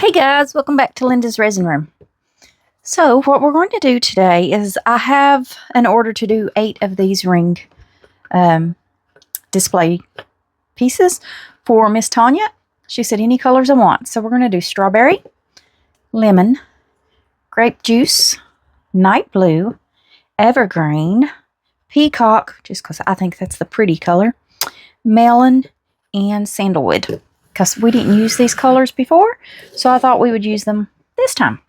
Hey guys, welcome back to Linda's Resin Room. So what we're going to do today is I have an order to do 8 of these ring display pieces for Miss Tanya. She said any colors I want. So we're going to do strawberry, lemon, grape juice, night blue, evergreen, peacock, just because I think that's the pretty color, melon, and sandalwood. Because we didn't use these colors before, so I thought we would use them this time.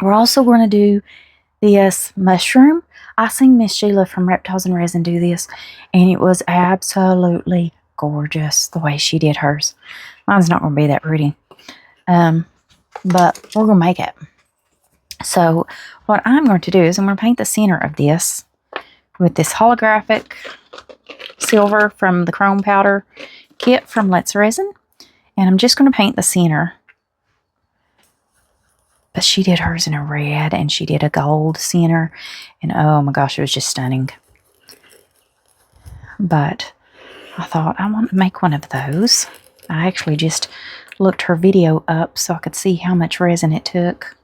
We're also going to do this mushroom. I seen Miss Sheila from Reptiles and Resin do this, and it was absolutely gorgeous the way she did hers. Mine's not going to be that pretty, but we're going to make it. So what I'm going to do is I'm going to paint the center of this with this holographic silver from the chrome powder kit from Let's Resin. And I'm just going to paint the center. But she did hers in a red and she did a gold center. And oh my gosh, it was just stunning. But I thought I want to make one of those. I actually just looked her video up so I could see how much resin it took.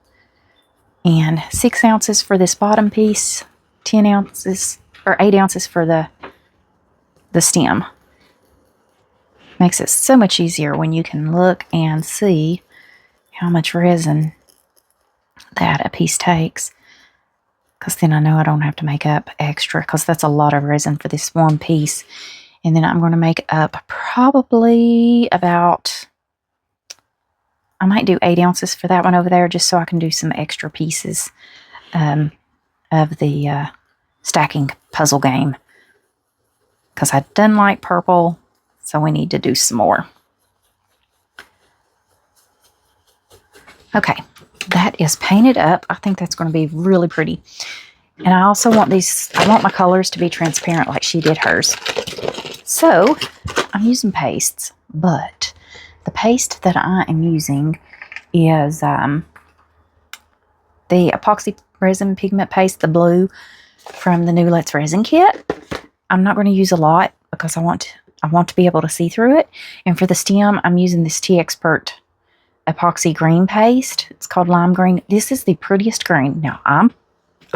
And 6 ounces for this bottom piece, 10 ounces or 8 ounces for the stem. Makes it so much easier when you can look and see how much resin that a piece takes. Because then I know I don't have to make up extra, because that's a lot of resin for this one piece. And then I'm going to make up probably about, I might do 8 ounces for that one over there, just so I can do some extra pieces of the stacking puzzle game. Because I done like purple. So we need to do some more. Okay, that is painted up. I think that's going to be really pretty. And I also want these, I want my colors to be transparent like she did hers. So I'm using pastes, but the paste that I am using is the epoxy resin pigment paste, the blue from the new Let's Resin kit. I'm not going to use a lot because I want to be able to see through it. And for the stem, I'm using this T-Expert epoxy green paste. It's called lime green. This is the prettiest green. Now, I'm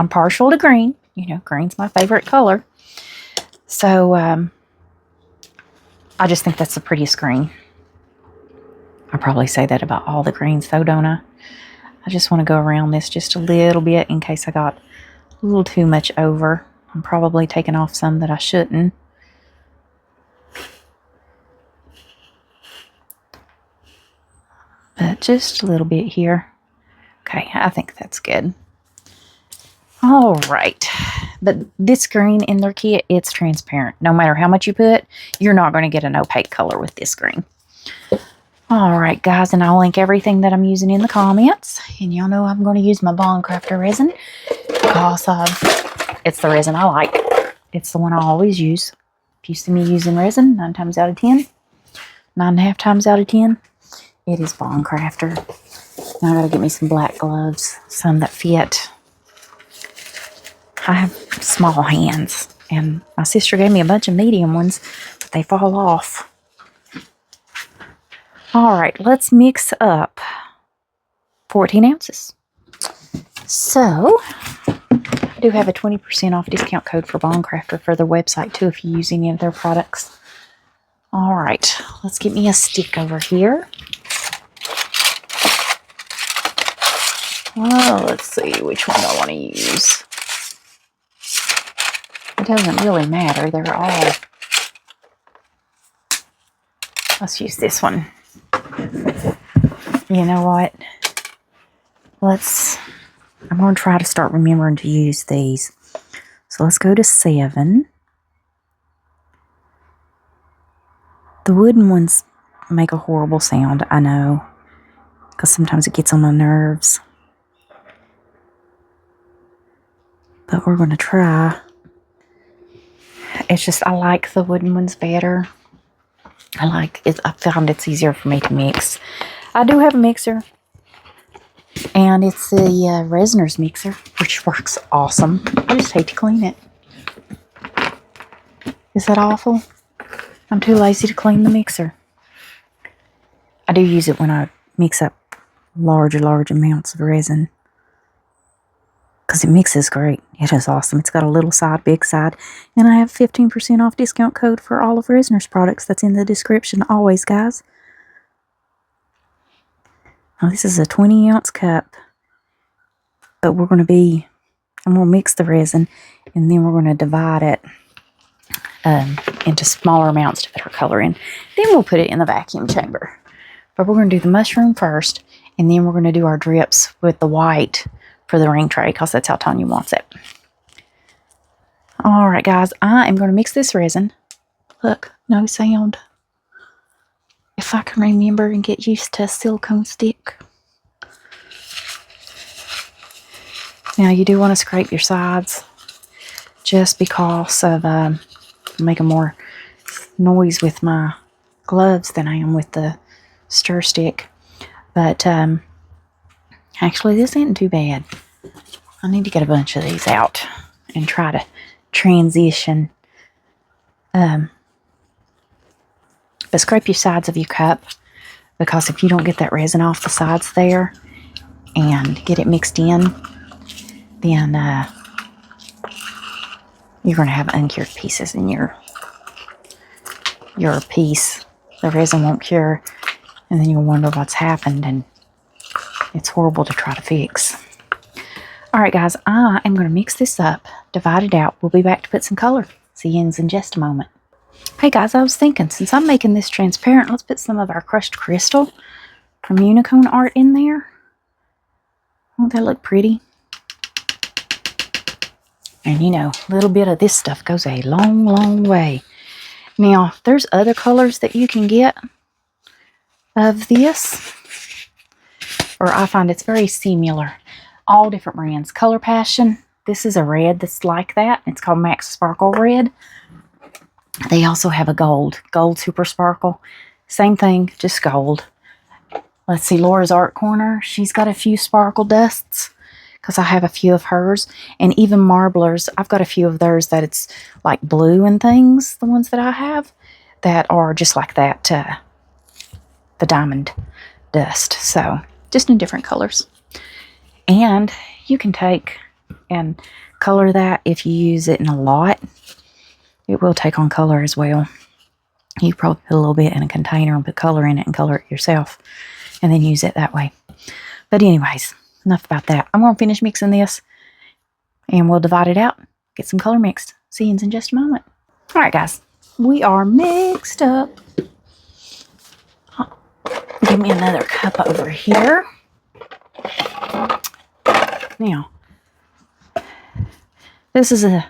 partial to green. You know, green's my favorite color. So, I just think that's the prettiest green. I probably say that about all the greens, though, don't I? I just want to go around this just a little bit in case I got a little too much over. I'm probably taking off some that I shouldn't. But just a little bit here. Okay, I think that's good. All right. But this green in their kit, it's transparent. No matter how much you put, you're not going to get an opaque color with this green. All right, guys, and I'll link everything that I'm using in the comments. And y'all know I'm going to use my Craftor resin because it's the resin I like. It's the one I always use. If you see me using resin 9 times out of 10, 9.5 times out of 10, it is Craftor. Now I gotta get me some black gloves, some that fit. I have small hands, and my sister gave me a bunch of medium ones, but they fall off. All right, let's mix up 14 ounces. So, I do have a 20% off discount code for Craftor for their website too if you use any of their products. All right, let's get me a stick over here. Well, let's see which one I want to use. It doesn't really matter. They're all... Let's use this one. You know what? I'm going to try to start remembering to use these. So let's go to 7. The wooden ones make a horrible sound, I know. Because sometimes it gets on my nerves. But we're going to try. It's just, I like the wooden ones better. I like it. I found it's easier for me to mix. I do have a mixer. And it's the Resiner's mixer, which works awesome. I just hate to clean it. Is that awful? I'm too lazy to clean the mixer. I do use it when I mix up large amounts of resin because it mixes great. It is awesome. It's got a little side, big side, and I have 15% off discount code for all of Resiners products. That's in the description always, guys. Now, this is a 20-ounce cup, but I'm going to mix the resin, and then we're going to divide it into smaller amounts to put our color in. Then we'll put it in the vacuum chamber. But we're going to do the mushroom first, and then we're going to do our drips with the white for the ring tray, because that's how Tanya wants it. Alright guys, I am going to mix this resin. Look, no sound. If I can remember and get used to a silicone stick. Now you do want to scrape your sides, just because of making more noise with my gloves than I am with the stir stick. But actually this isn't too bad. I need to get a bunch of these out and try to transition. But scrape your sides of your cup, because if you don't get that resin off the sides there and get it mixed in, then you're going to have uncured pieces in your piece. The resin won't cure, and then you'll wonder what's happened, and it's horrible to try to fix. Alright guys, I am going to mix this up, divide it out. We'll be back to put some color. See you in just a moment. Hey guys, I was thinking, since I'm making this transparent, let's put some of our crushed crystal from Unicorn Art in there. Won't that look pretty? And you know, a little bit of this stuff goes a long way. Now, there's other colors that you can get of this, or I find it's very similar. All different brands. Color Passion, this is a red that's like that. It's called Max Sparkle Red. They also have a gold Super Sparkle. Same thing, just gold. Let's see, Laura's Art Corner, she's got a few sparkle dusts, because I have a few of hers. And even Marblers, I've got a few of theirs that it's like blue and things, the ones that I have, that are just like that, the diamond dust. So, just in different colors. And you can take and color that if you use it in a lot. It will take on color as well. You probably put a little bit in a container and put color in it and color it yourself, and then use it that way. But anyways, enough about that. I'm going to finish mixing this, and we'll divide it out, get some color mixed. See you in just a moment. Alright guys, we are mixed up. Give me another cup over here. Now, this is a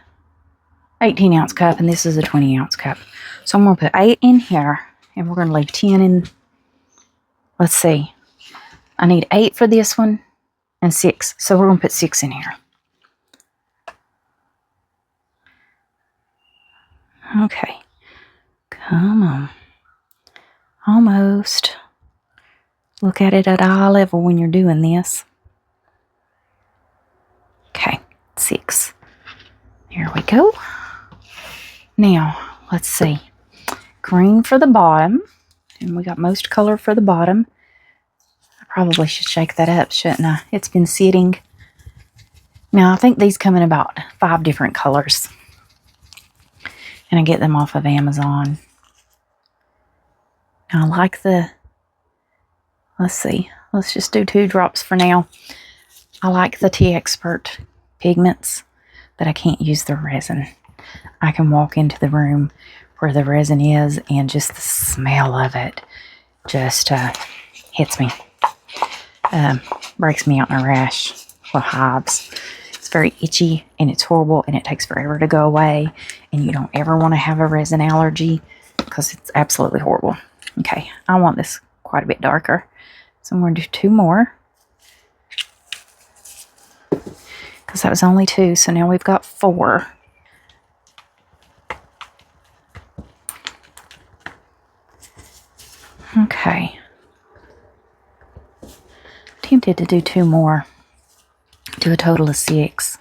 18-ounce cup, and this is a 20-ounce cup. So I'm going to put 8 in here, and we're going to leave 10 in. Let's see. I need 8 for this one, and 6. So we're going to put 6 in here. Okay. Come on. Almost. Look at it at eye level when you're doing this. Okay, 6. Here we go. Now, let's see. Green for the bottom. And we got most color for the bottom. I probably should shake that up, shouldn't I? It's been sitting. Now, I think these come in about 5 different colors. And I get them off of Amazon. Now, I like the... Let's see. Let's just do 2 drops for now. I like the T-Expert pigments, but I can't use the resin. I can walk into the room where the resin is, and just the smell of it just hits me. Breaks me out in a rash with hives. It's very itchy, and it's horrible, and it takes forever to go away, and you don't ever want to have a resin allergy because it's absolutely horrible. Okay, I want this quite a bit darker, so I'm going to do 2 more. Because that was only 2, so now we've got 4. Okay. Tempted to do 2 more. Do a total of 6.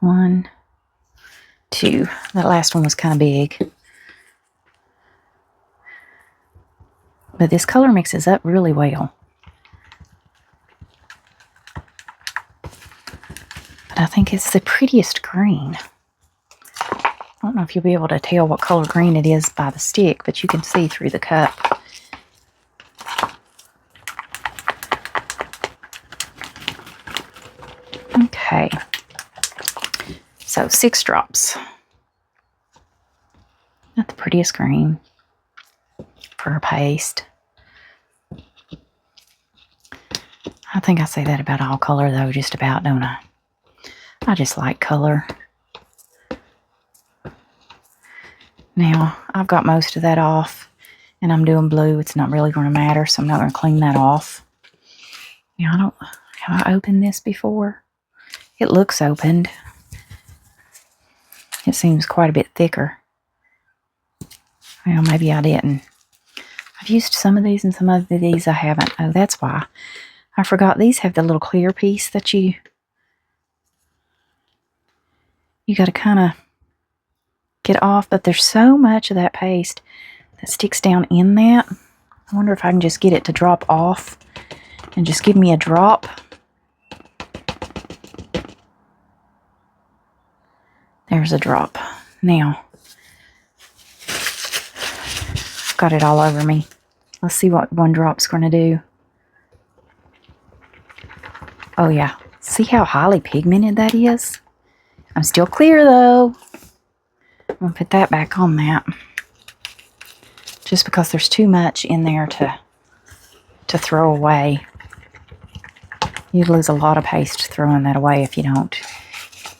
1, 2. That last one was kind of big. But this color mixes up really well. think it's the prettiest green. I don't know if you'll be able to tell what color green it is by the stick, but you can see through the cup. Okay, so 6 drops. Not the prettiest green for a paste. I think I say that about all color though, just about, don't I? I just like color. Now, I've got most of that off, and I'm doing blue. It's not really going to matter, so I'm not going to clean that off. Now, have I opened this before? It looks opened. It seems quite a bit thicker. Well, maybe I didn't. I've used some of these and some of these I haven't. Oh, that's why. I forgot these have the little clear piece that you got to kind of get off, but there's so much of that paste that sticks down in that. I wonder if I can just get it to drop off and just give me a drop. There's a drop. Now, I've got it all over me. Let's see what one drop's going to do. Oh yeah, see how highly pigmented that is? I'm still clear though. I'm going to put that back on that. Just because there's too much in there to throw away. You'd lose a lot of paste throwing that away if you don't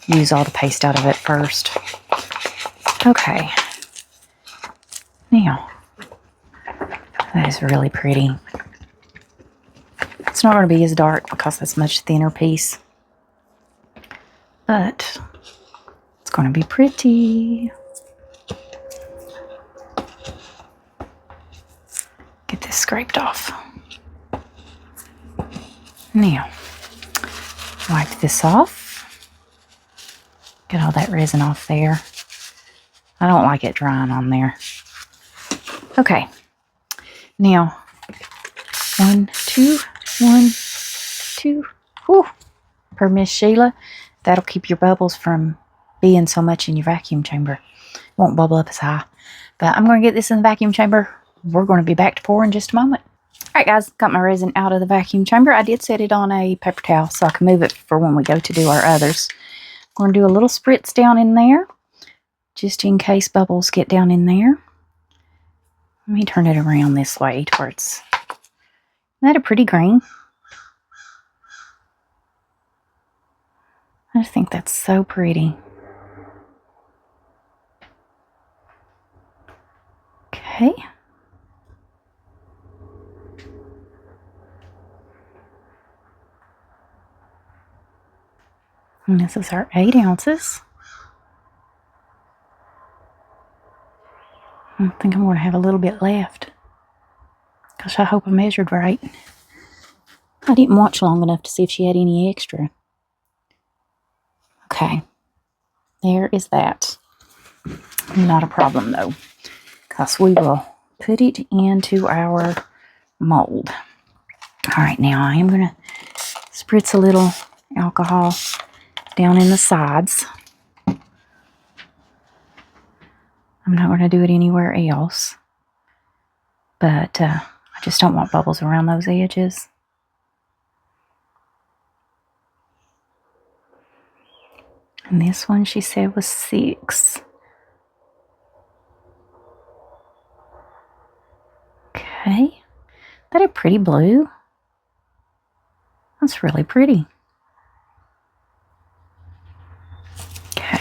use all the paste out of it first. Okay. Now, that is really pretty. It's not going to be as dark because that's a much thinner piece. But it's going to be pretty. Get this scraped off. Now, wipe this off. Get all that resin off there. I don't like it drying on there. Okay. Now, 1, 2, 1, 2. Whew. Per Miss Sheila. That'll keep your bubbles from being so much in your vacuum chamber. Won't bubble up as high. But I'm going to get this in the vacuum chamber. We're going to be back to pour in just a moment. Alright guys, got my resin out of the vacuum chamber. I did set it on a paper towel so I can move it for when we go to do our others. I'm going to do a little spritz down in there, just in case bubbles get down in there. Let me turn it around this way to where it's... Isn't that a pretty green? I just think that's so pretty. Okay. And this is our 8 ounces. I think I'm going to have a little bit left. Gosh, I hope I measured right. I didn't watch long enough to see if she had any extra. Okay. There is that. Not a problem though, because we will put it into our mold. Alright, now I am going to spritz a little alcohol down in the sides. I'm not going to do it anywhere else, but I just don't want bubbles around those edges. And this one she said was 6. Okay, that a pretty blue. That's really pretty. Okay,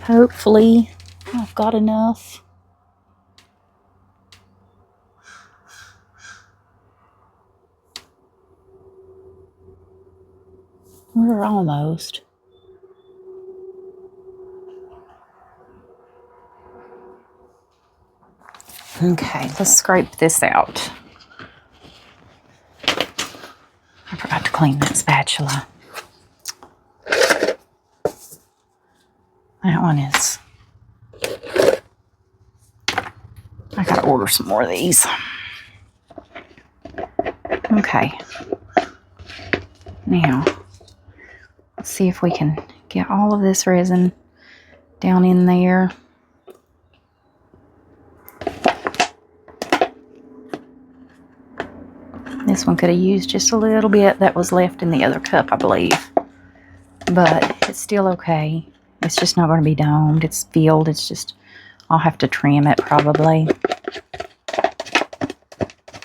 hopefully I've got enough. We're almost. Okay, let's scrape this out. I forgot to clean that spatula. That one is... I gotta order some more of these. Okay. Now, let's see if we can get all of this resin down in there. This one could have used just a little bit that was left in the other cup, I believe. But it's still okay. It's just not going to be domed. It's filled. It's just, I'll have to trim it probably.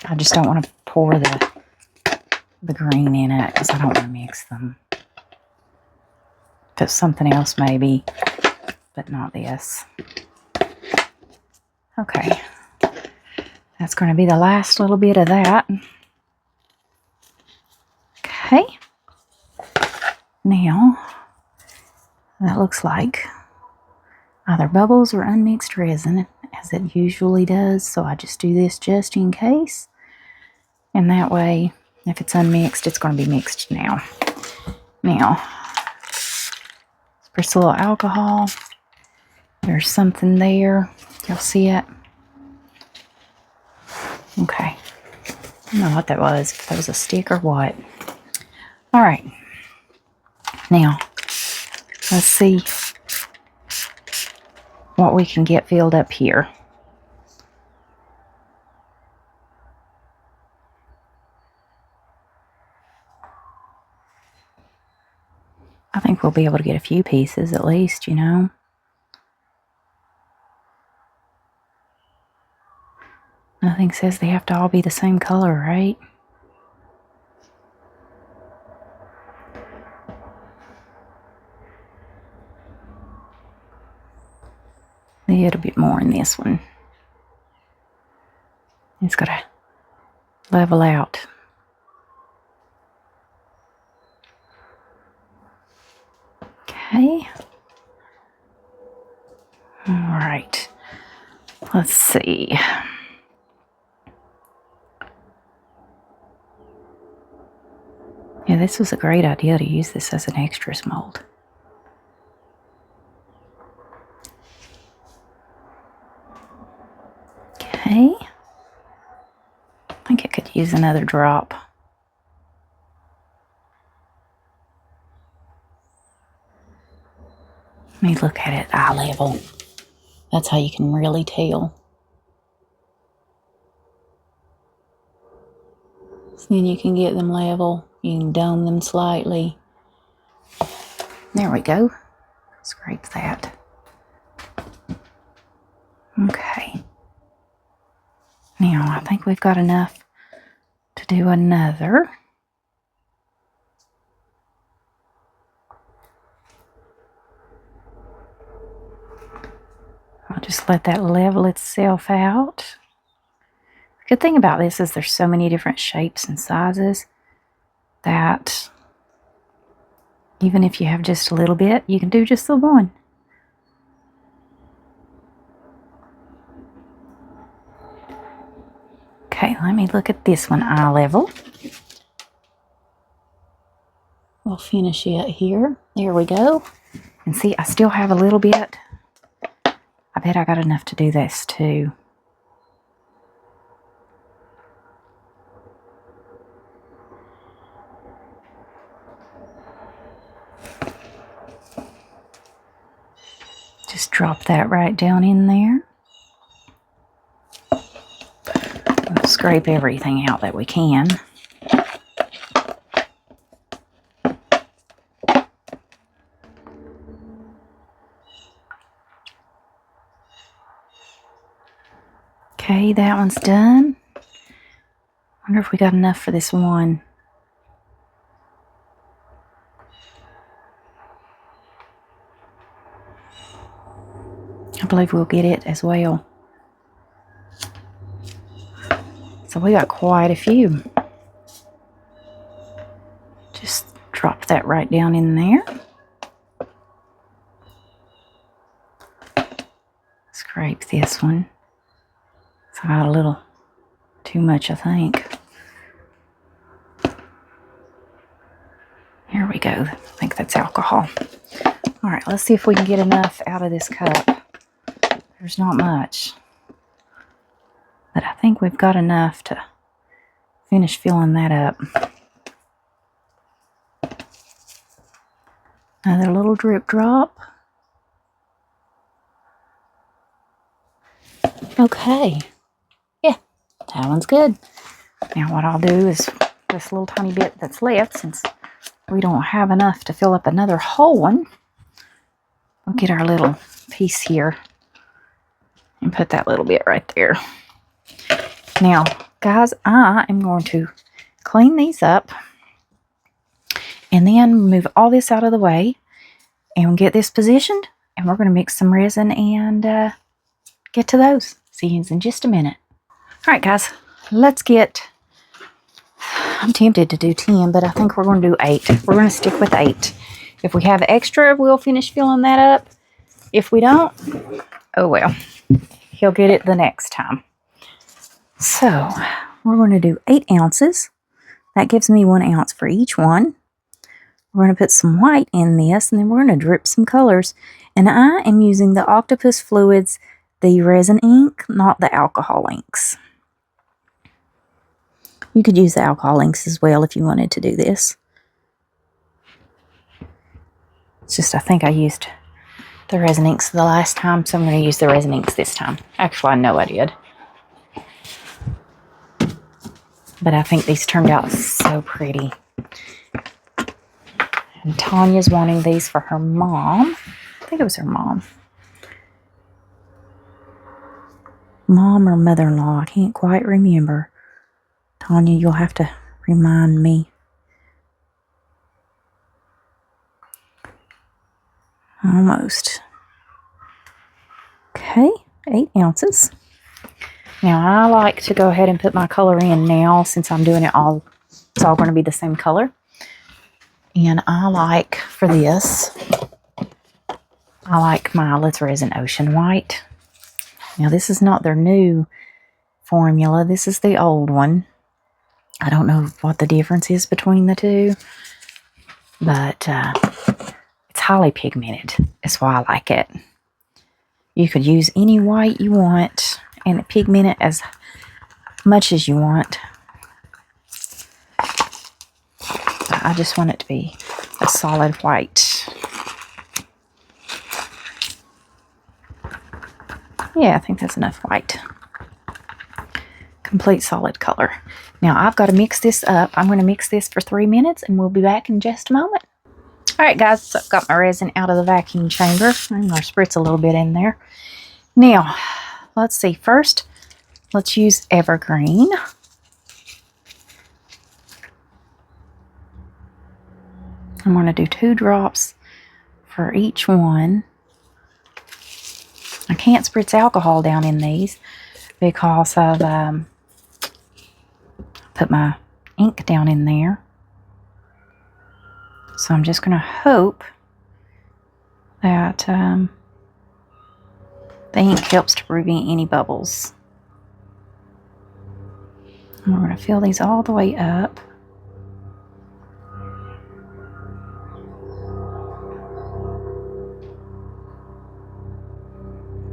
I just don't want to pour the green in it because I don't want to mix them. Put something else maybe, but not this. Okay. That's going to be the last little bit of that. Okay. Now, that looks like either bubbles or unmixed resin, as it usually does. So I just do this just in case. And that way, if it's unmixed, it's going to be mixed now. Now, spritz a little alcohol. There's something there. Y'all see it? Okay. I don't know what that was. If that was a stick or what. All right. Now, let's see what we can get filled up here. I think we'll be able to get a few pieces at least, you know. Nothing says they have to all be the same color, right? A little bit more in this one. It's got to level out. Okay. All right. Let's see. Yeah, this was a great idea to use this as an extras mold. Okay. I think I could use another drop. Let me look at it eye level. That's how you can really tell. So then you can get them level. You can dome them slightly. There we go. Scrape that. Okay. Now I think we've got enough to do another. I'll just let that level itself out. The good thing about this is there's so many different shapes and sizes that even if you have just a little bit, you can do just the one. Okay, let me look at this one eye level. We'll finish it here. There we go. And see, I still have a little bit. I bet I got enough to do this too. Just drop that right down in there. We'll scrape everything out that we can. Okay, that one's done. Wonder if we got enough for this one. I believe we'll get it as well. So we got quite a few. Just drop that right down in there. Scrape this one. So I got a little too much, I think. Here we go. I think that's alcohol. All right, let's see if we can get enough out of this cup. There's not much, but I think we've got enough to finish filling that up. Another little drip drop. Okay. Yeah, that one's good. Now what I'll do is this little tiny bit that's left, since we don't have enough to fill up another whole one, we'll get our little piece here and put that little bit right there. Now, guys, I am going to clean these up and then move all this out of the way and get this positioned, and we're going to mix some resin and get to those. See you in just a minute. All right, guys, let's get, I'm tempted to do 10, but I think we're going to do 8. We're going to stick with 8. If we have extra, we'll finish filling that up. If we don't, oh well, he'll get it the next time. So we're going to do 8 ounces. That gives me 1 ounce for each one. We're going to put some white in this, and then we're going to drip some colors. And I am using the Octopus Fluids, the resin ink, not the alcohol inks. You could use the alcohol inks as well if you wanted to do this. It's just I think I used the resin inks the last time, so I'm going to use the resin inks this time. Actually, I know I did. But I think these turned out so pretty. And Tanya's wanting these for her mom. I think it was her mom. Mom or mother-in-law, I can't quite remember. Tanya, you'll have to remind me. Almost. Okay, 8 ounces. Now I like to go ahead and put my color in now, since I'm doing it all. It's all going to be the same color. And I like, for this, I like my Let's Resin Ocean White. Now this is not their new formula. This is the old one. I don't know what the difference is between the two, but it's highly pigmented. That's why I like it. You could use any white you want and pigment it as much as you want. But I just want it to be a solid white. Yeah, I think that's enough white. Complete solid color. Now I've got to mix this up. I'm going to mix this for 3 minutes and we'll be back in just a moment. Alright guys, so I've got my resin out of the vacuum chamber. I'm going to spritz a little bit in there. Now, let's see. First, let's use Evergreen. I'm going to do 2 drops for each one. I can't spritz alcohol down in these because I've put my ink down in there. So I'm just going to hope that the ink helps to prevent any bubbles. And we're going to fill these all the way up.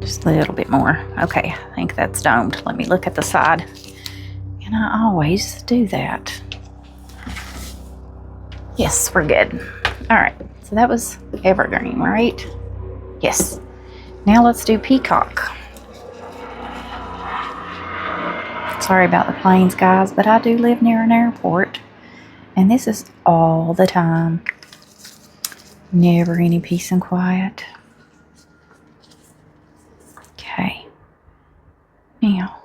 Just a little bit more. Okay, I think that's domed. Let me look at the side. And I always do that. Yes, we're good. Alright, so that was Evergreen, right? Yes. Now let's do Peacock. Sorry about the planes, guys, but I do live near an airport. And this is all the time. Never any peace and quiet. Okay. Now.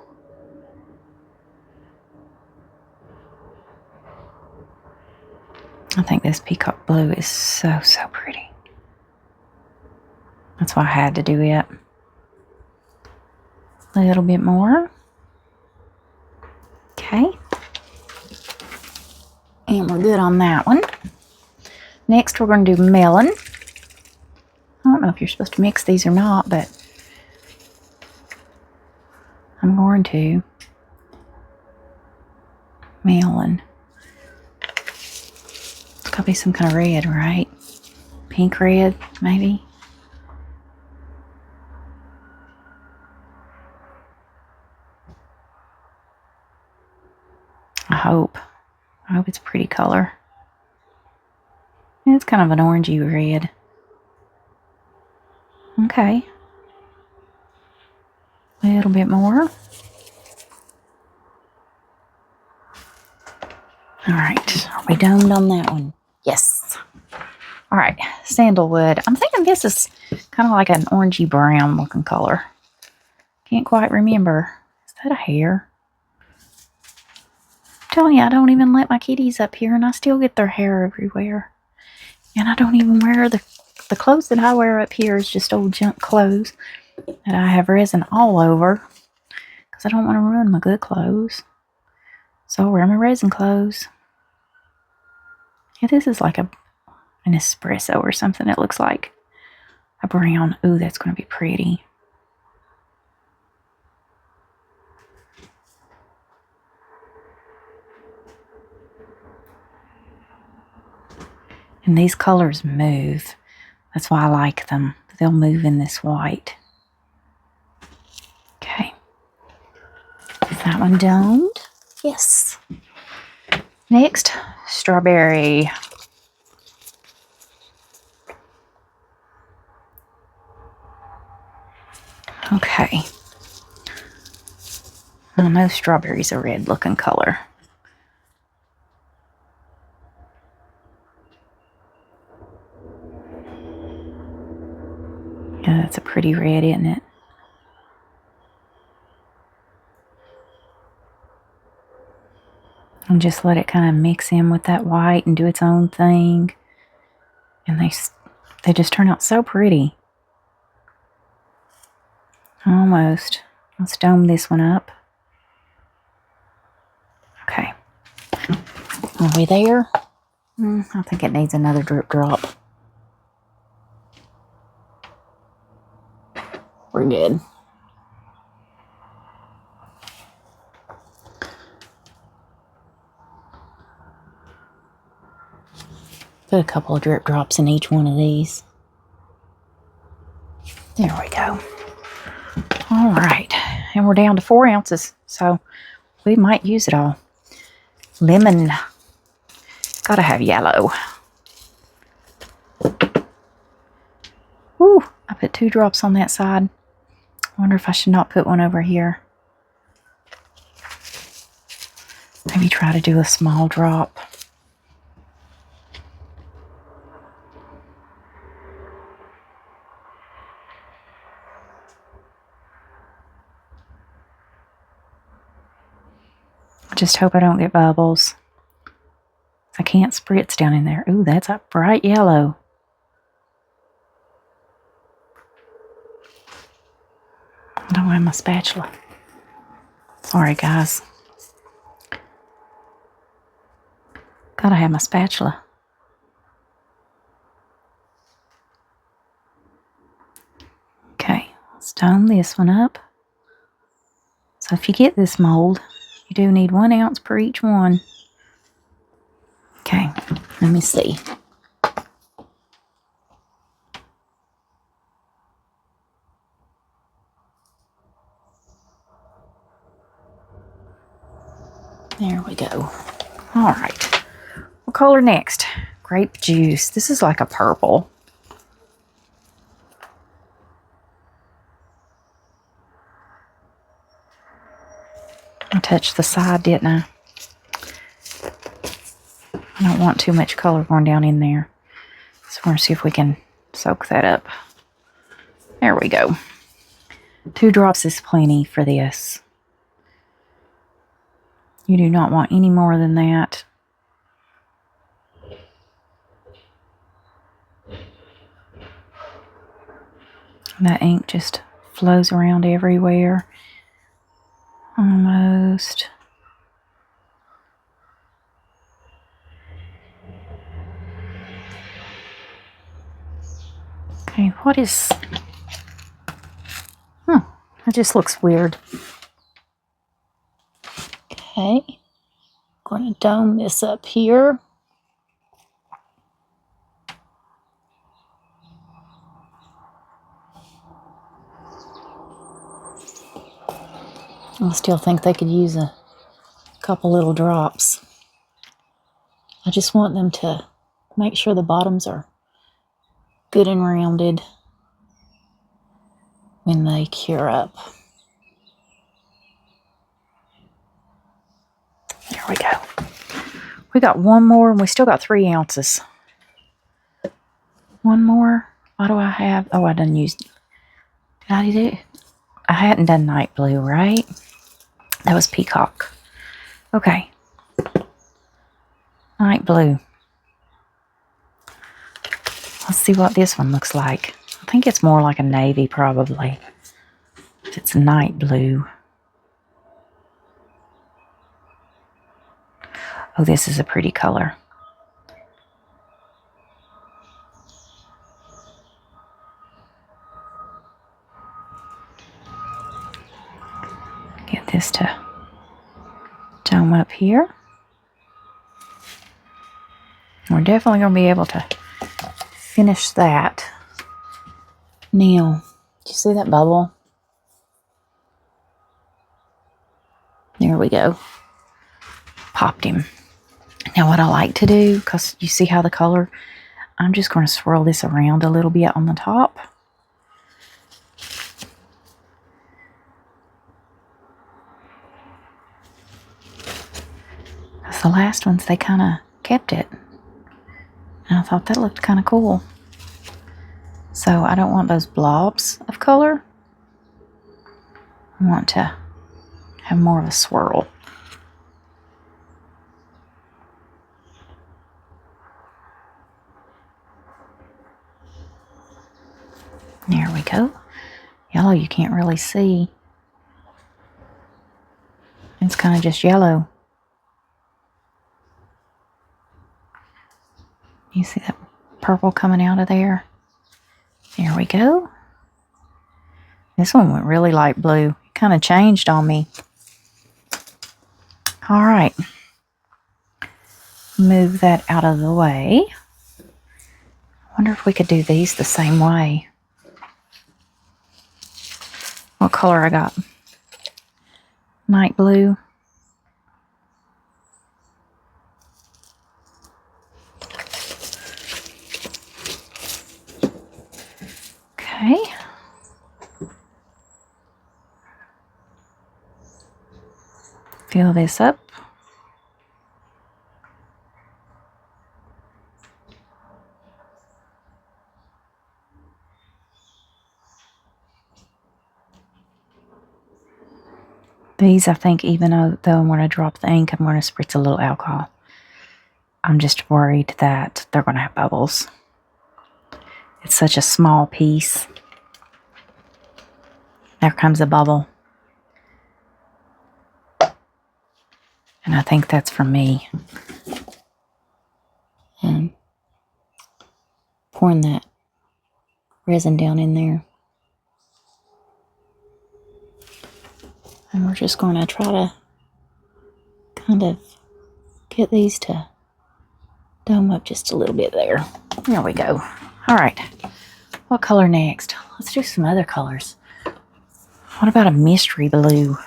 I think this peacock blue is so, so pretty. That's why I had to do it. A little bit more. Okay. And we're good on that one. Next, we're going to do melon. I don't know if you're supposed to mix these or not, but I'm going to. Melon. It's got to be some kind of red, right? Pink red, maybe? I hope it's a pretty color. And it's kind of an orangey red. Okay. A little bit more. All right. Are we domed on that one? Yes. All right. Sandalwood. I'm thinking this is kind of like an orangey brown looking color. Can't quite remember. Is that a hair? I'm telling you, I don't even let my kitties up here and I still get their hair everywhere. And I don't even wear the clothes that I wear up here is just old junk clothes that I have resin all over because I don't want to ruin my good clothes. So I'll wear my resin clothes. Yeah, this is like an espresso or something. It looks like a brown. Ooh, that's going to be pretty. And these colors move. That's why I like them. They'll move in this white. Okay. Is that one domed? Yes. Next, strawberry. Okay. I know strawberry's a red looking color. Yeah, that's a pretty red, isn't it? And just let it kind of mix in with that white and do its own thing. And they just turn out so pretty. Almost. Let's dome this one up. Okay. Are we there? I think it needs another drip drop. We're good. Put a couple of drip drops in each one of these. There we go. All right. And we're down to 4 ounces, so we might use it all. Lemon. Gotta have yellow. Woo! I put 2 drops on that side. I wonder if I should not put one over here. Maybe try to do a small drop. I just hope I don't get bubbles. I can't spritz down in there. Ooh, that's a bright yellow. I don't have my spatula. Sorry, guys. Gotta have my spatula. Okay, let's dome this one up. So if you get this mold, you do need 1 ounce per each one. Okay, let me see. There we go. All right. What color next? Grape juice. This is like a purple. I touched the side, didn't I? I don't want too much color going down in there. So we're going to see if we can soak that up. There we go. 2 drops is plenty for this. You do not want any more than that. That ink just flows around everywhere. Almost. Okay, what is... It just looks weird. Okay. I'm going to dome this up here. I still think they could use a couple little drops. I just want them to Make sure the bottoms are good and rounded when they cure up. There we go. We got one more, and we still got 3 ounces. One more. What do I have? Oh, I done used. Did I do it? I hadn't done night blue, right? That was peacock. Okay. Night blue. Let's see what this one looks like. I think it's more like a navy, probably. If it's night blue. Oh, this is a pretty color. Get this to dome up here. We're definitely going to be able to finish that. Now, do you see that bubble? There we go. Popped him. Now what I like to do, because you see how the color, I'm just going to swirl this around a little bit on the top. Because the last ones, they kind of kept it. And I thought that looked kind of cool. So I don't want those blobs of color. I want to have more of a swirl. There we go. Yellow you can't really see. It's kind of just yellow. You see that purple coming out of there? There we go. This one went really light blue. It kind of changed on me. All right. Move that out of the way. I wonder if we could do these the same way. What color I got? Night blue. Okay. Fill this up. These, I think, even though I'm going to drop the ink, I'm going to spritz a little alcohol. I'm just worried that they're going to have bubbles. It's such a small piece. There comes a bubble. And I think that's for me. And pouring that resin down in there. And we're just going to try to kind of get these to dome up just a little bit there. There we go. All right. What color next? Let's do some other colors. What about a mystery blue?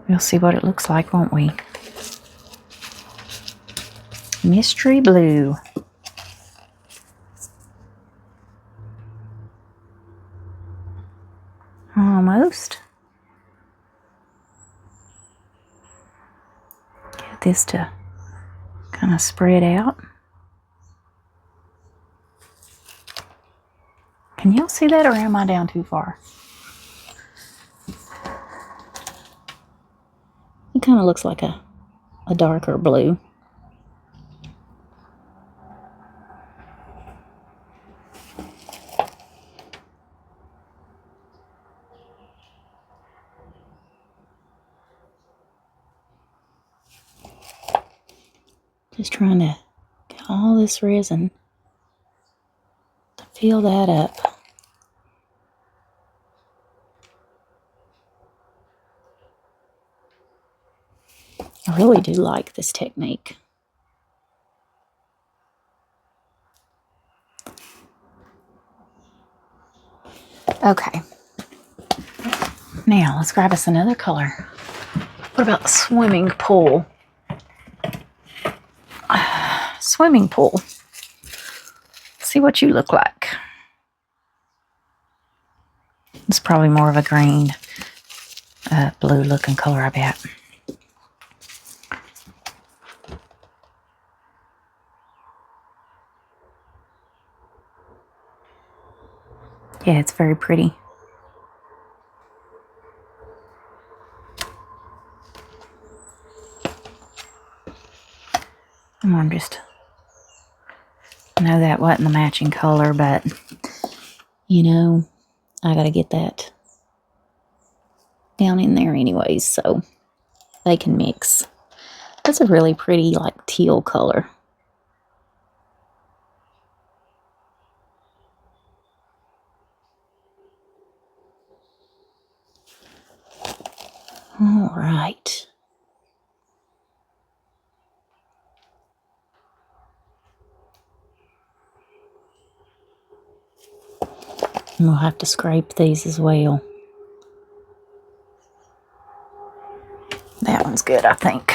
We'll see what it looks like, won't we? Mystery blue. Almost. Get this to kind of spread out. Can y'all see that, or am I down too far? It kind of looks like a darker blue. Just trying to get all this resin to fill that up. I really do like this technique. Okay. Now, let's grab us another color. What about the swimming pool? Swimming pool. See what you look like. It's probably more of a green, blue looking color, I bet. Yeah, it's very pretty. I'm just, I know that wasn't the matching color, but you know, I gotta get that down in there anyways, so they can mix. That's a really pretty, like, teal color. All right. And we'll have to scrape these as well. That one's good, I think.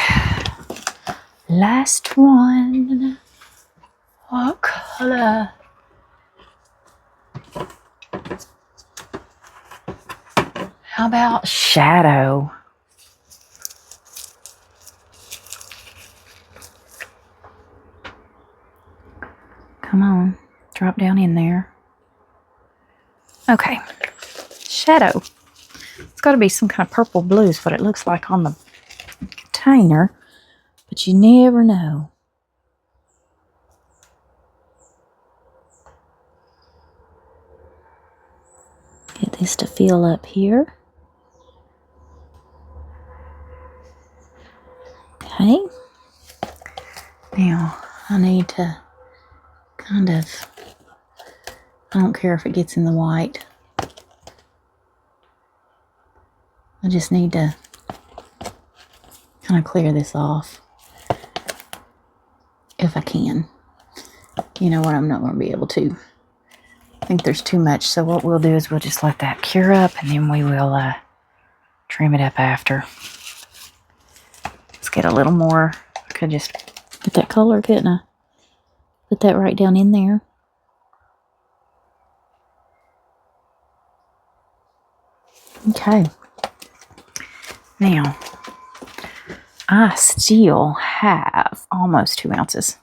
Last one. What color? How about shadow? Come on, drop down in there. Okay, shadow. It's got to be some kind of purple blue is what it looks like on the container, but you never know. Get this to fill up here. Okay. Now, I need to kind of, I don't care if it gets in the white. I just need to kind of clear this off. If I can. You know what, I'm not going to be able to. I think there's too much, so what we'll do is we'll just let that cure up, and then we will trim it up after. Let's get a little more. I could just get that color, couldn't I? Put that right down in there. Okay. Now, I still have almost 2 ounces.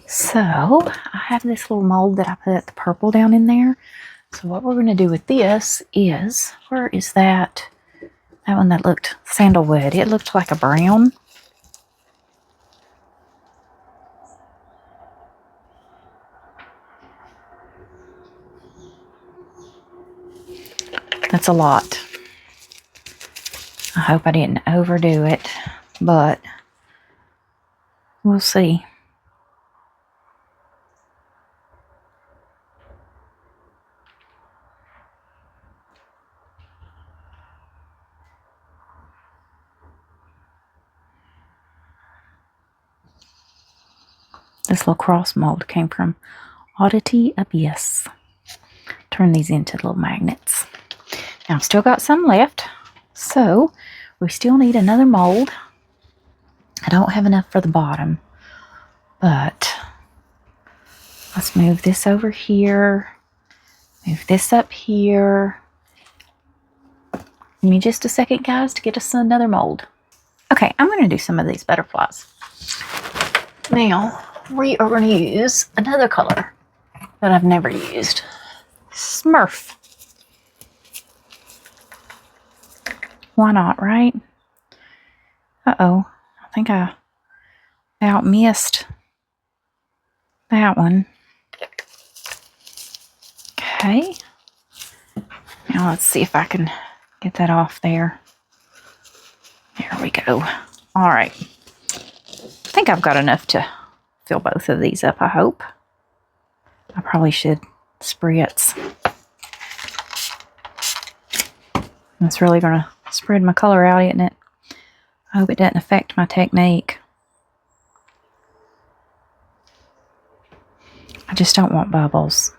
So, I have this little mold that I put the purple down in there. So what we're going to do with this is, where is that? That one that looked sandalwood. It looked like a brown. That's a lot. I hope I didn't overdo it, but we'll see. This little cross mold came from Oddity Abyss. Turn these into little magnets. Now, I've still got some left, so we still need another mold. I don't have enough for the bottom, but let's move this over here. Move this up here. Give me just a second, guys, to get us another mold. Okay, I'm going to do some of these butterflies. Now, we are going to use another color that I've never used. Smurf. Why not, right? Uh-oh. I think I about missed that one. Okay. Now let's see if I can get that off there. There we go. All right. I think I've got enough to fill both of these up, I hope. I probably should spritz. It's really going to spread my color out, isn't it? I hope it doesn't affect my technique. I just don't want bubbles.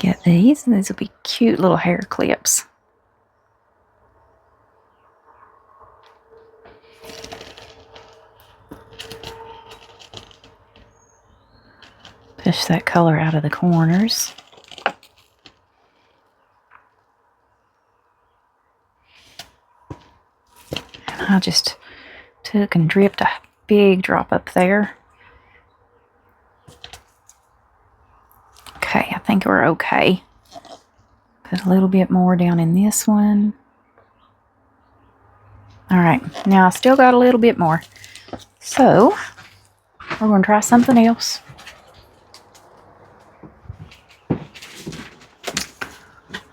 get these, and these will be cute little hair clips. Push that color out of the corners. And I just took and dripped a big drop up there. Okay, I think we're okay. Put a little bit more down in this one. All right, now I still got a little bit more. So, we're going to try something else.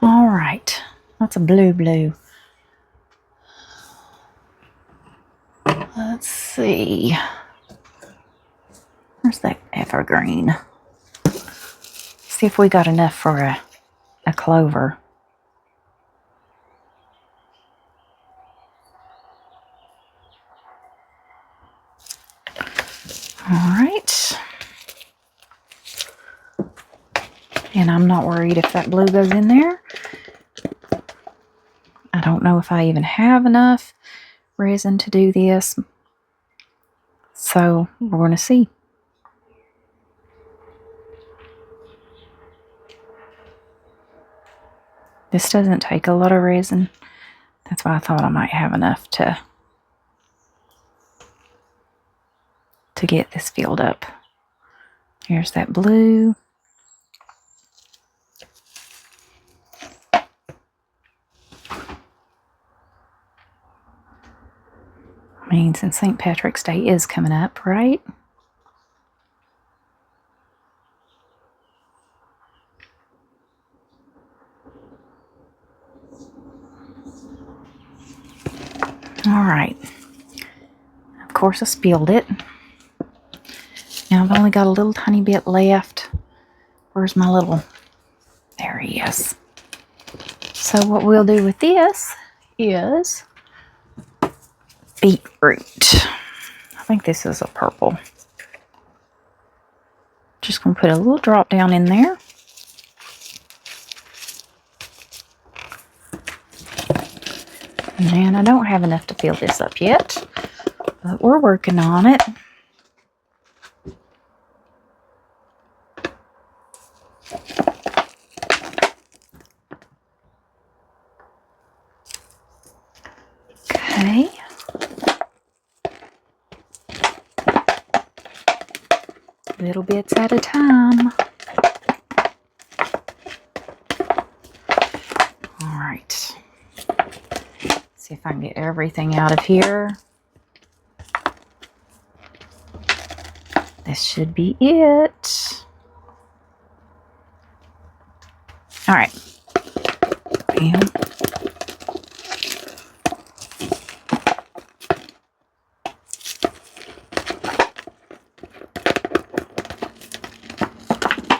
All right, that's a blue. Let's see. Where's that evergreen? See if we got enough for a clover. All right. And I'm not worried if that blue goes in there. I don't know if I even have enough resin to do this. So we're going to see. This doesn't take a lot of resin. That's why I thought I might have enough to get this filled up. Here's that blue. I mean, since St. Patrick's Day is coming up, right? All right. Of course, I spilled it. Now I've only got a little tiny bit left. Where's my little... There he is. So what we'll do with this is beetroot. I think this is a purple. Just going to put a little drop down in there. And then I don't have enough to fill this up yet, but we're working on it. Okay. Little bits at a time. All right. See if I can get everything out of here. This should be it. All right. And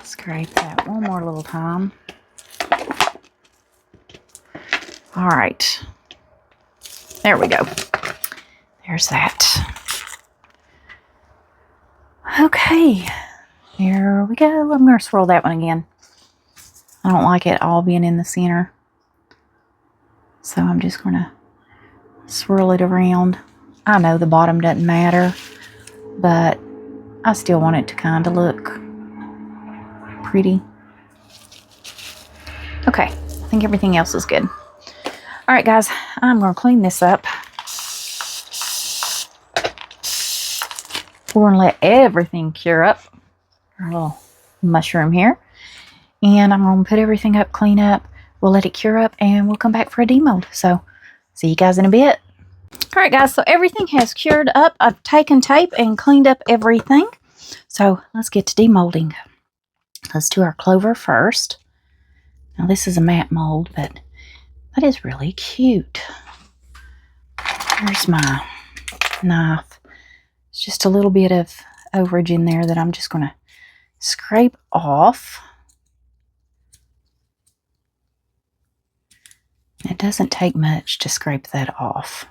scrape that one more little time. All right. There we go. There's that. Okay. Here we go. I'm going to swirl that one again. I don't like it all being in the center. So I'm just going to swirl it around. I know the bottom doesn't matter, but I still want it to kind of look pretty. Okay. I think everything else is good. All right, guys, I'm going to clean this up. We're going to let everything cure up. Our little mushroom here. And I'm going to put everything up, clean up. We'll let it cure up, and we'll come back for a demold. So, see you guys in a bit. All right, guys, so everything has cured up. I've taken tape and cleaned up everything. So, let's get to demolding. Let's do our clover first. Now, this is a matte mold, but that is really cute. Here's my knife. It's just a little bit of overage in there that I'm just going to scrape off. It doesn't take much to scrape that off.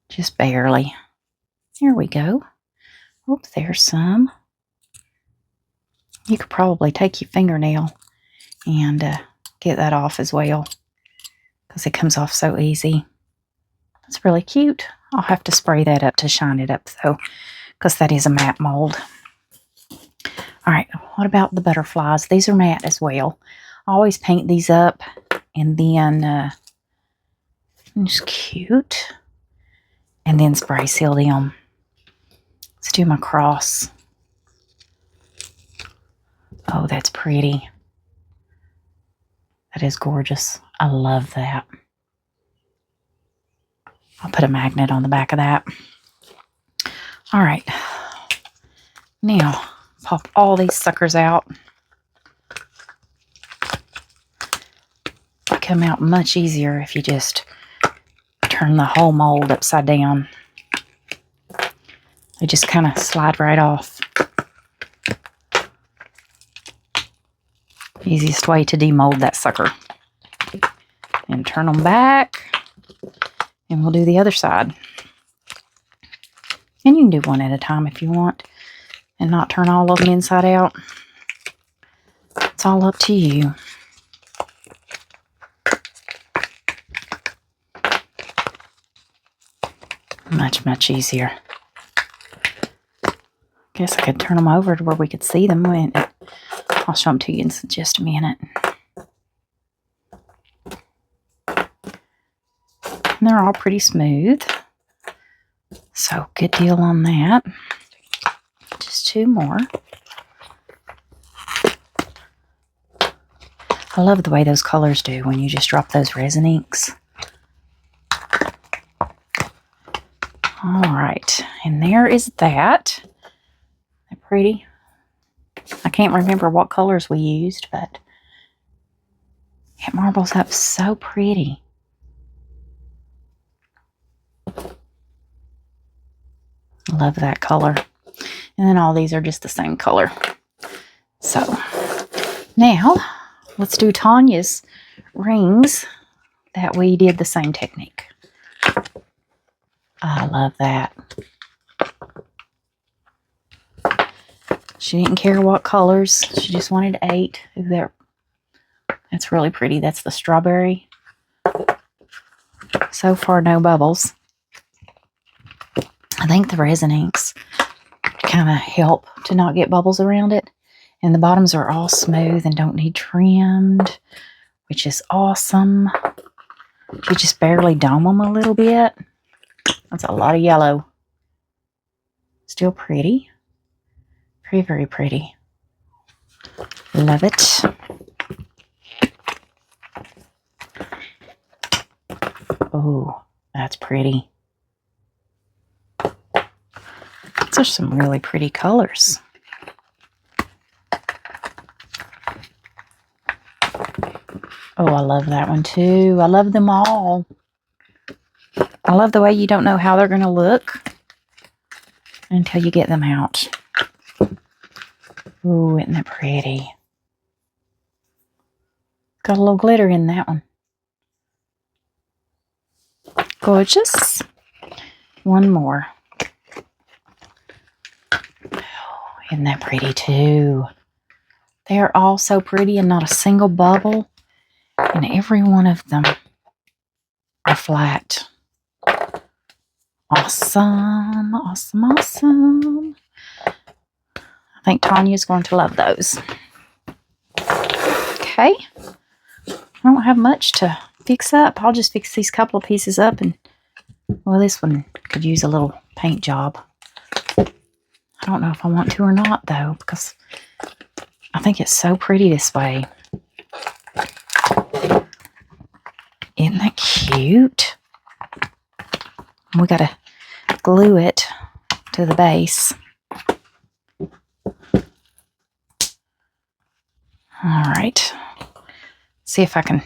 Just barely. Here we go. Oh, there's some. You could probably take your fingernail and get that off as well, because it comes off so easy. It's really cute. I'll have to spray that up to shine it up though, because that is a matte mold. All right, what about the butterflies? These are matte as well. I always paint these up and then just cute, and then spray seal them. Let's do my cross. Oh, that's pretty. That is gorgeous. I love that. I'll put a magnet on the back of that. All right. Now, pop all these suckers out. They come out much easier if you just turn the whole mold upside down. They just kind of slide right off. Easiest way to demold that sucker. And turn them back. And we'll do the other side. And you can do one at a time if you want, and not turn all of them inside out. It's all up to you. Much, much easier. Guess I could turn them over to where we could see them. I'll show them to you in just a minute. And they're all pretty smooth. So, good deal on that. Just 2 more. I love the way those colors do when you just drop those resin inks. Alright, and there is that. Isn't that pretty? I can't remember what colors we used, but it marbles up so pretty. Love that color. And then all these are just the same color. So, now, let's do Tanya's rings that we did the same technique. I love that. She didn't care what colors. She just wanted 8. Ooh, that's really pretty. That's the strawberry. So far, no bubbles. I think the resin inks kind of help to not get bubbles around it. And the bottoms are all smooth and don't need trimmed, which is awesome. You just barely dome them a little bit. That's a lot of yellow. Still pretty. Very, very pretty. Love it. Oh, that's pretty. Those are some really pretty colors. Oh, I love that one too. I love them all. I love the way you don't know how they're going to look until you get them out. Ooh, isn't that pretty? Got a little glitter in that one. Gorgeous. One more. Isn't that pretty too? They are all so pretty and not a single bubble. And every one of them are flat. Awesome, awesome, awesome. I think Tanya's going to love those. Okay. I don't have much to fix up. I'll just fix these couple of pieces up. And, well, this one could use a little paint job. I don't know if I want to or not, though, because I think it's so pretty this way. Isn't that cute? We got to glue it to the base. All right. See if I can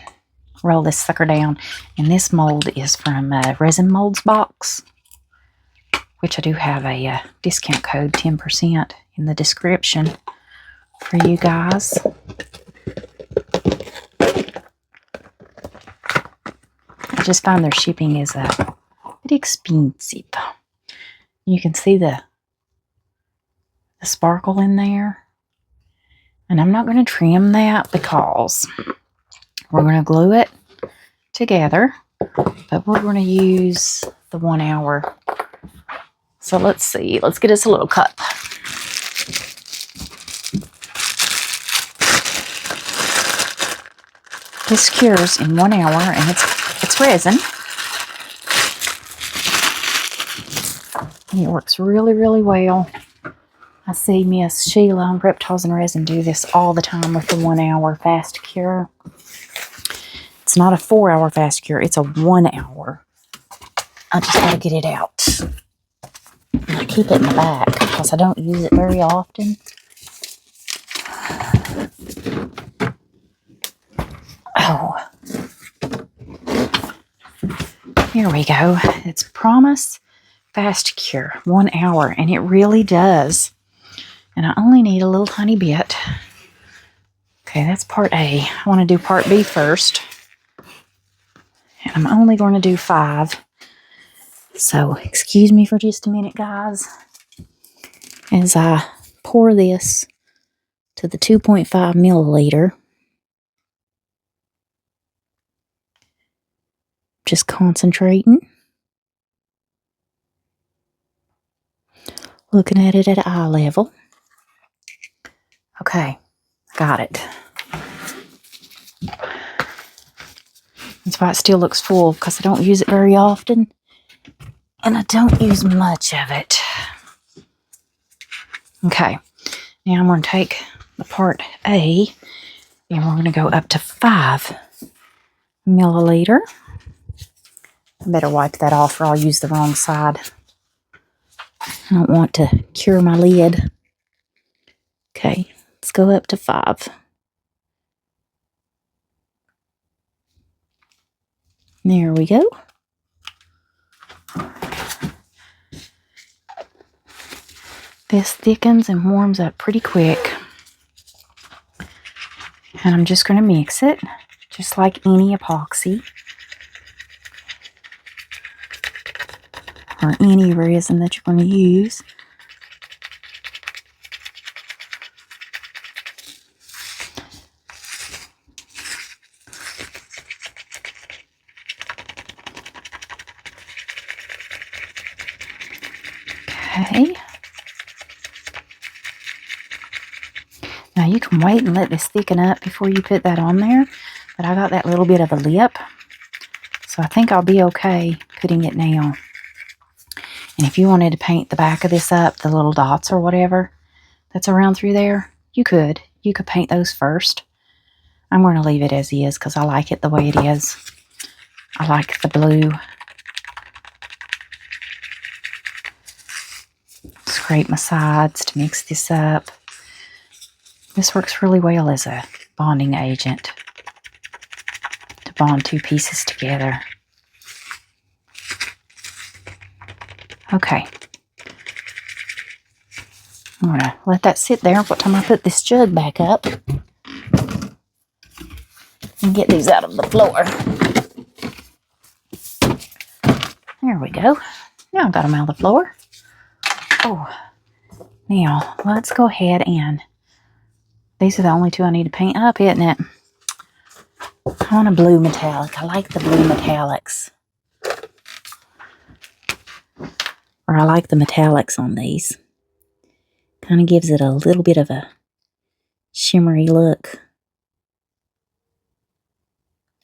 roll this sucker down. And this mold is from Resin Molds box, which I do have a discount code, 10% in the description for you guys. I just find their shipping is a bit expensive. You can see the sparkle in there. And I'm not going to trim that because we're going to glue it together, but we're going to use the 1 hour. So let's see. Let's get us a little cup. This cures in 1 hour, and it's resin. And it works really, really well. I see Miss Sheila on Reptiles and Resin do this all the time with the 1 hour fast cure. It's not a 4 hour fast cure, it's a 1 hour. I just gotta get it out. And I keep it in the back because I don't use it very often. Oh. Here we go. It's Promise Fast Cure, 1 hour, and it really does. And I only need a little tiny bit. Okay, that's part A. I want to do part B first. And I'm only going to do 5. So, excuse me for just a minute, guys, as I pour this to the 2.5 milliliter. Just concentrating. Looking at it at eye level. Okay, got it. That's why it still looks full, because I don't use it very often. And I don't use much of it. Okay, now I'm going to take the part A, and we're going to go up to 5 milliliter. I better wipe that off or I'll use the wrong side. I don't want to cure my lid. Okay, let's go up to 5. There we go. This thickens and warms up pretty quick. And I'm just going to mix it, just like any epoxy or any resin that you're going to use. Okay. Now you can wait and let this thicken up before you put that on there, but I got that little bit of a lip, so I think I'll be okay putting it now. And if you wanted to paint the back of this up, the little dots or whatever that's around through there, you could. You could paint those first. I'm going to leave it as is because I like it the way it is. I like the blue. Scrape my sides to mix this up. This works really well as a bonding agent to bond 2 pieces together. Okay. I'm going to let that sit there what time I put this jug back up and get these out of the floor. There we go. Now I've got them out of the floor. Oh, now let's go ahead and these are the only 2 I need to paint up, isn't it? I want a blue metallic. I like the blue metallics. Or I like the metallics on these. Kind of gives it a little bit of a shimmery look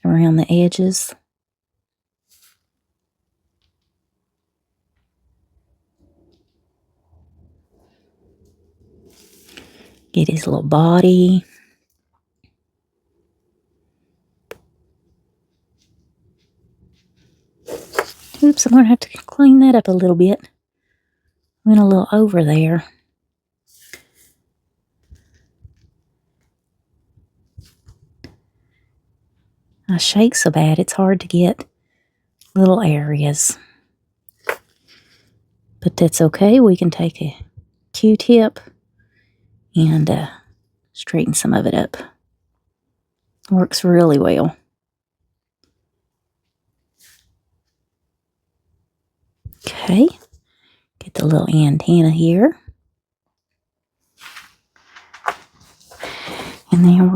around the edges. Get his little body. Oops, I'm going to have to clean that up a little bit. Went a little over there. I shake so bad it's hard to get little areas. But that's okay. We can take a Q-tip and straighten some of it up. Works really well. Okay, get the little antenna here.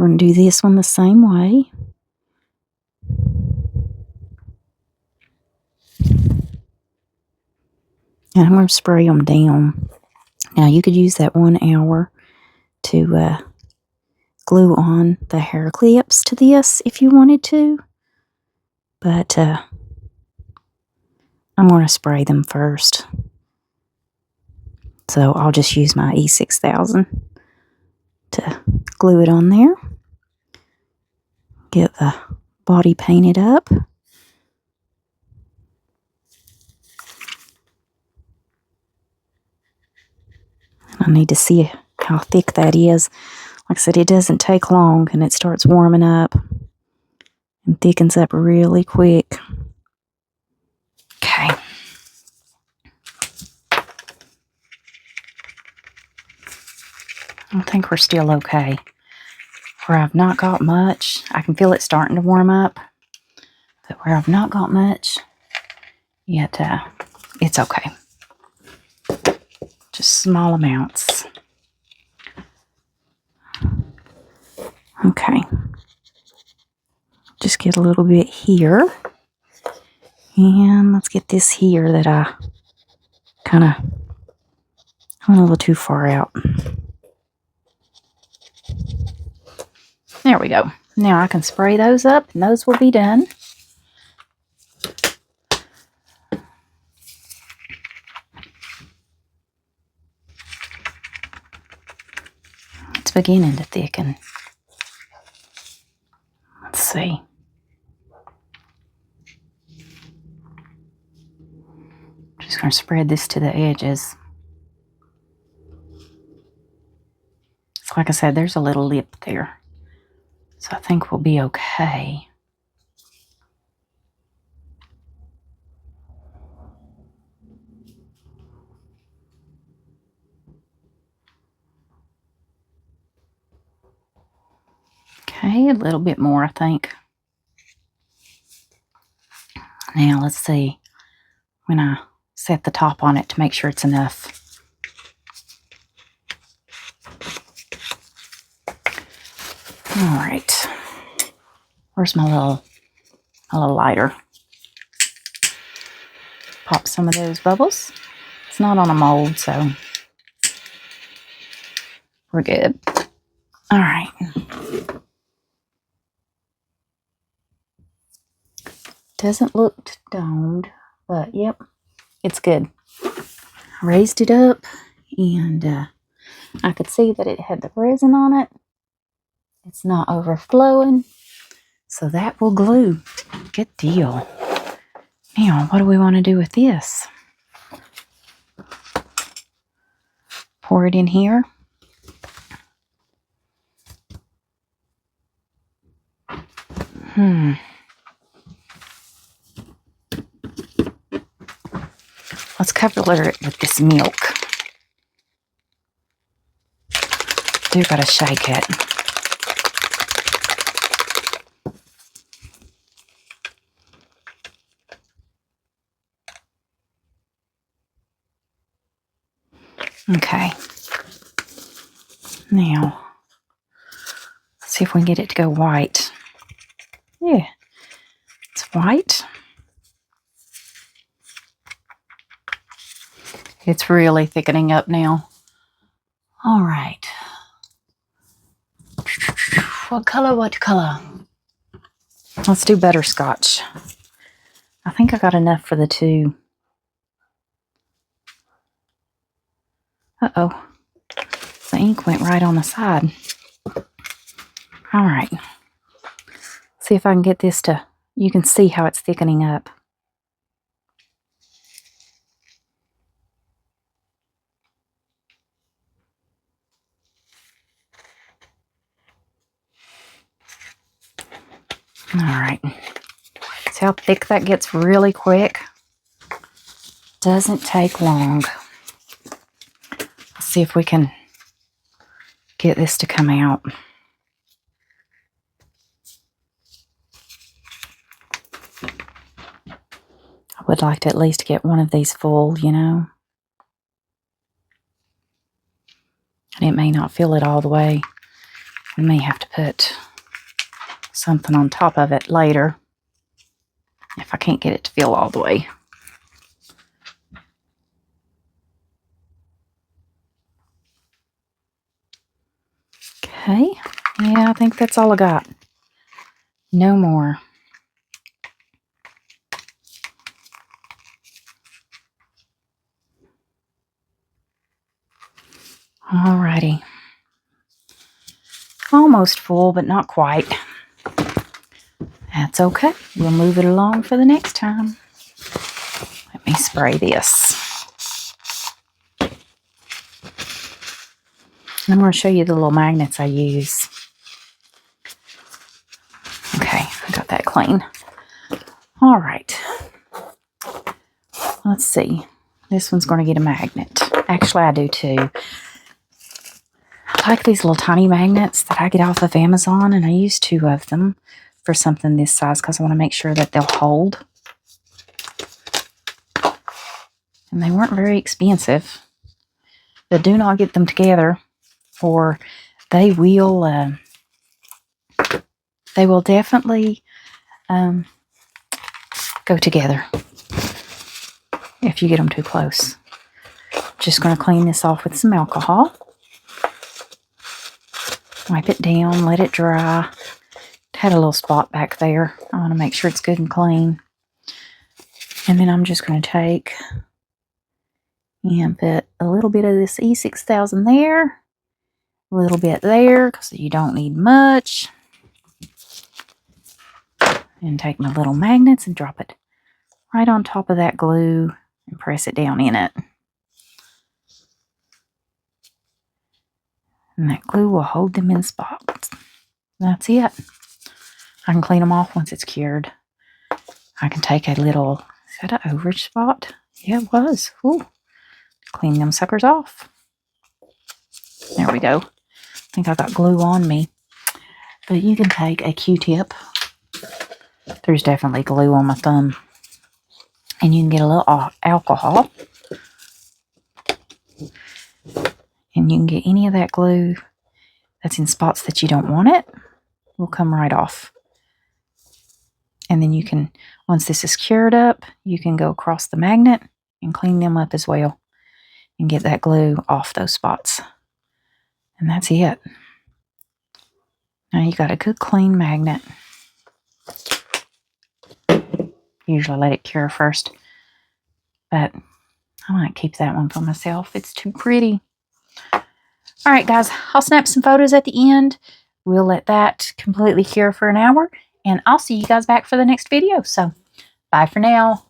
we're going to do this one the same way. And I'm going to spray them down. Now, you could use that 1 hour to glue on the hair clips to this if you wanted to. But I'm going to spray them first. So I'll just use my E6000 to glue it on there. Get the body painted up. I need to see how thick that is. Like I said, it doesn't take long and it starts warming up and thickens up really quick. Okay. I think we're still okay. Where I've not got much, I can feel it starting to warm up. But where I've not got much, yet it's okay. Just small amounts. Okay. Just get a little bit here. And let's get this here that I kind of went a little too far out. There we go. Now I can spray those up and those will be done. It's beginning to thicken. Let's see. Just going to spread this to the edges. So like I said, there's a little lip there. So I think we'll be okay. Okay, a little bit more, I think. Now let's see when I set the top on it to make sure it's enough. All right. Where's my little lighter? Pop some of those bubbles. It's not on a mold, so we're good. All right. Doesn't look domed, but yep, it's good. I raised it up, and I could see that it had the resin on it. It's not overflowing, so that will glue. Good deal. Now, what do we want to do with this? Pour it in here. Let's cover it with this milk. Do gotta shake it. Okay. Now, let's see if we can get it to go white. Yeah, it's white. It's really thickening up now. All right. What color, what color? Let's do butterscotch. I think I got enough for the two. Uh-oh. The ink went right on the side. All right. See if I can get this to, you can see how it's thickening up. All right. See how thick that gets really quick? Doesn't take long. Let's see if we can get this to come out. I would like to at least get one of these full, you know. And it may not fill it all the way. We may have to put something on top of it later if I can't get it to fill all the way. Okay, yeah, I think that's all I got. No more. Alrighty. Almost full, but not quite. That's okay. We'll move it along for the next time. Let me spray this. And I'm going to show you the little magnets I use. Okay, I got that clean. All right. Let's see. This one's going to get a magnet. Actually, I do too. I like these little tiny magnets that I get off of Amazon, and I use 2 of them for something this size because I want to make sure that they'll hold. And they weren't very expensive. But do not get them together, or they will definitely go together if you get them too close. Just going to clean this off with some alcohol. Wipe it down, let it dry. It had a little spot back there. I want to make sure it's good and clean. And then I'm just going to take and put a little bit of this E6000 there. A little bit there, because you don't need much. And take my little magnets and drop it right on top of that glue and press it down in it. And that glue will hold them in spots. That's it. I can clean them off once it's cured. I can take a little, is that an overage spot? Yeah, it was. Ooh. Clean them suckers off. There we go. I think I got glue on me. But you can take a Q-tip. There's definitely glue on my thumb. And you can get a little alcohol. And you can get any of that glue that's in spots that you don't want it. Will come right off. And then you can, once this is cured up, you can go across the magnet and clean them up as well. And get that glue off those spots. And that's it. Now you got a good clean magnet. Usually let it cure first. But I might keep that one for myself. It's too pretty. All right, guys. I'll snap some photos at the end. We'll let that completely cure for an hour. And I'll see you guys back for the next video. So, bye for now.